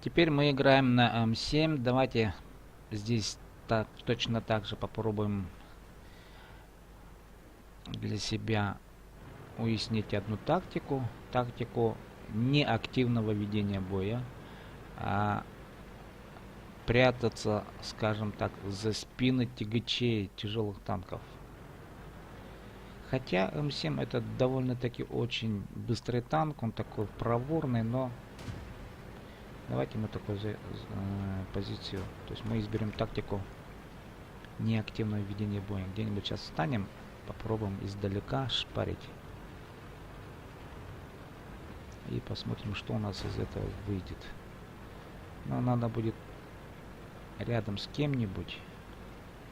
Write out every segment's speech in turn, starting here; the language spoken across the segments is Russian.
Теперь мы играем на М7. Давайте здесь точно так же попробуем для себя уяснить одну тактику. Тактику неактивного ведения боя, а прятаться, скажем так, за спины тягачей тяжелых танков. Хотя М7 это довольно-таки очень быстрый танк, он такой проворный, но давайте мы такую позицию, то есть мы изберем тактику неактивного ведения боя. Где-нибудь сейчас встанем, попробуем издалека шпарить. И посмотрим, что у нас из этого выйдет. Но надо будет рядом с кем-нибудь,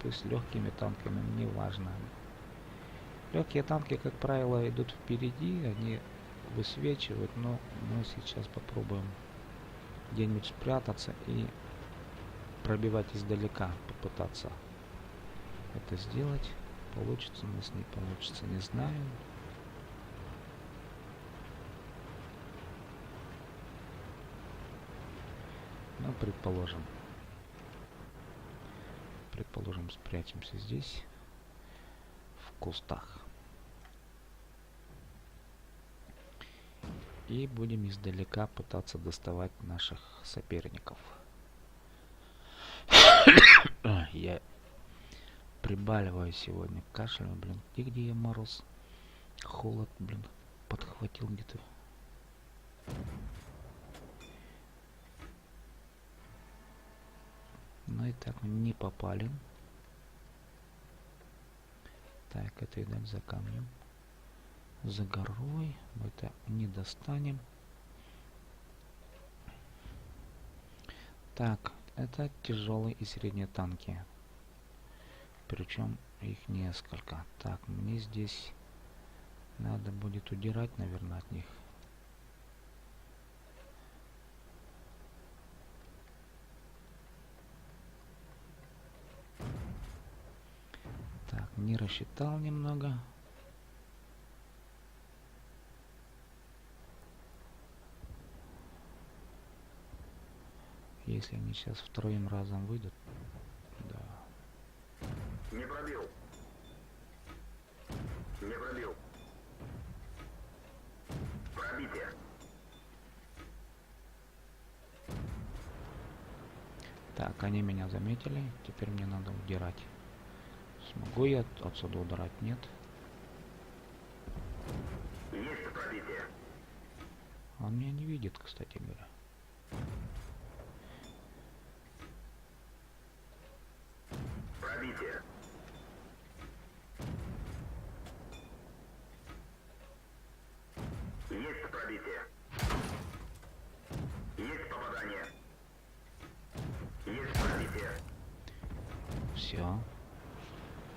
пусть легкими танками, не важно. Легкие танки, как правило, идут впереди, они высвечивают, но мы сейчас попробуем где-нибудь спрятаться и пробивать издалека, попытаться это сделать. Получится у нас, не получится, не знаю. Но предположим, спрячемся здесь, в кустах. И будем издалека пытаться доставать наших соперников. Я прибаливаю сегодня, кашляю, блин. Где я мороз? Холод, блин, подхватил где-то. Ну и так не попали. Так, это идем за камнем. За горой. Мы это не достанем. Так, это тяжелые и средние танки. Причем их несколько. Так, мне здесь надо будет удирать, наверное, от них. Так, не рассчитал немного. Если они сейчас вторым разом выйдут. Да. Не пробил. Не пробил. Пробитие. Так, они меня заметили. Теперь мне надо удирать. Смогу я отсюда удрать? Нет. Есть пробитие. Он меня не видит, кстати говоря. Пробитие. Есть пробитие. Есть попадание. Есть пробитие. Все.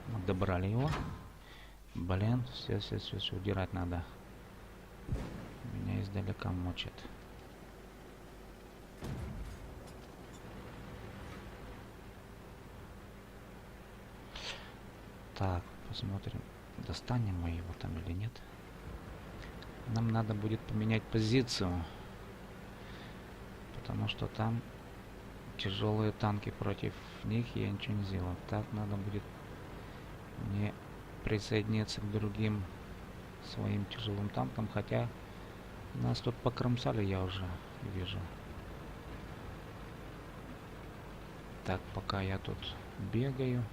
Мы добрали его. Блин, все, удирать надо. Меня издалека мочат. Так, посмотрим, достанем мы его там или нет. Нам надо будет поменять позицию, потому что там тяжелые танки, против них я ничего не сделал. Так надо будет мне присоединиться к другим своим тяжелым танкам, хотя нас тут покромсали, я уже вижу. Так, пока я тут бегаю.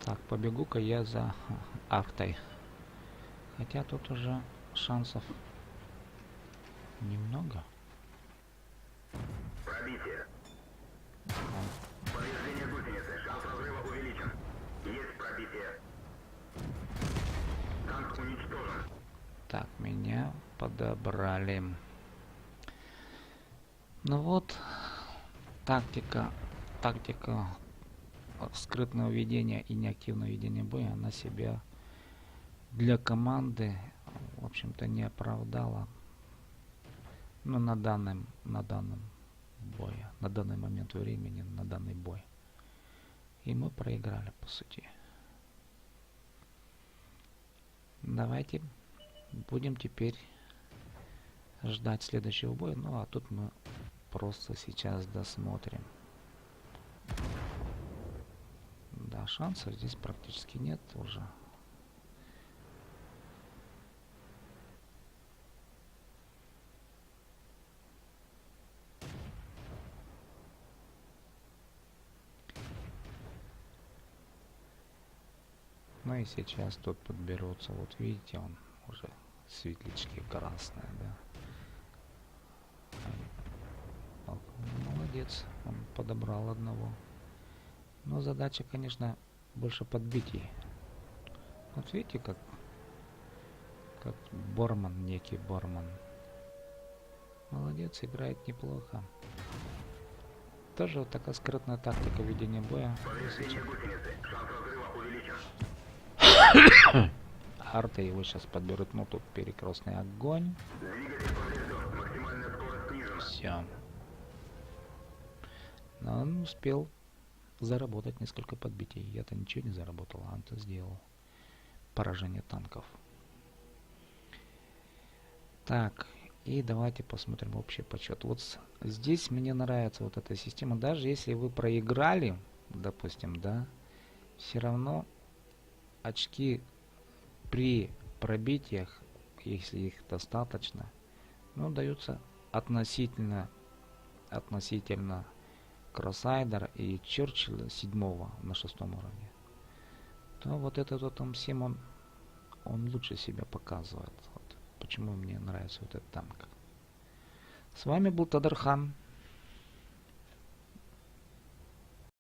Так, побегу-ка я за артой. Хотя тут уже шансов немного. Пробитие. Повреждение гусеницы. Шанс разрыва увеличен. Есть пробитие. Танк уничтожен. Так, меня подобрали. Ну вот, тактика скрытного ведения и неактивного ведения боя, она себя для команды, в общем-то, не оправдала. Ну, на данный момент времени, на данный бой. И мы проиграли, по сути. Давайте будем теперь ждать следующего боя. Ну, а тут мы просто сейчас досмотрим. Да, шансов здесь практически нет уже. Ну и сейчас тут подберутся. Вот видите, он уже светлячки красные, да. Молодец, он подобрал одного. Но задача, конечно, больше подбитий. Вот видите, как Борман, некий Борман. Молодец, играет неплохо. Тоже вот такая скрытная тактика ведения боя. Повреждение гусеницы. Шанс разрыва увеличен. Арты его сейчас подберут. Ну тут перекрестный огонь. Двигатель поврежден. Максимальная скорость снижена. Все. Но он успел заработать несколько подбитий. Я-то ничего не заработал, а он-то сделал. Поражение танков. Так, и давайте посмотрим общий подсчет. Вот здесь мне нравится вот эта система. Даже если вы проиграли, допустим, да, все равно очки при пробитиях, если их достаточно, ну, даются относительно Кроссайдер и Черчилля 7 на 6 уровне. То вот этот вот М7, он лучше себя показывает. Вот почему мне нравится вот этот танк. С вами был Тадархан.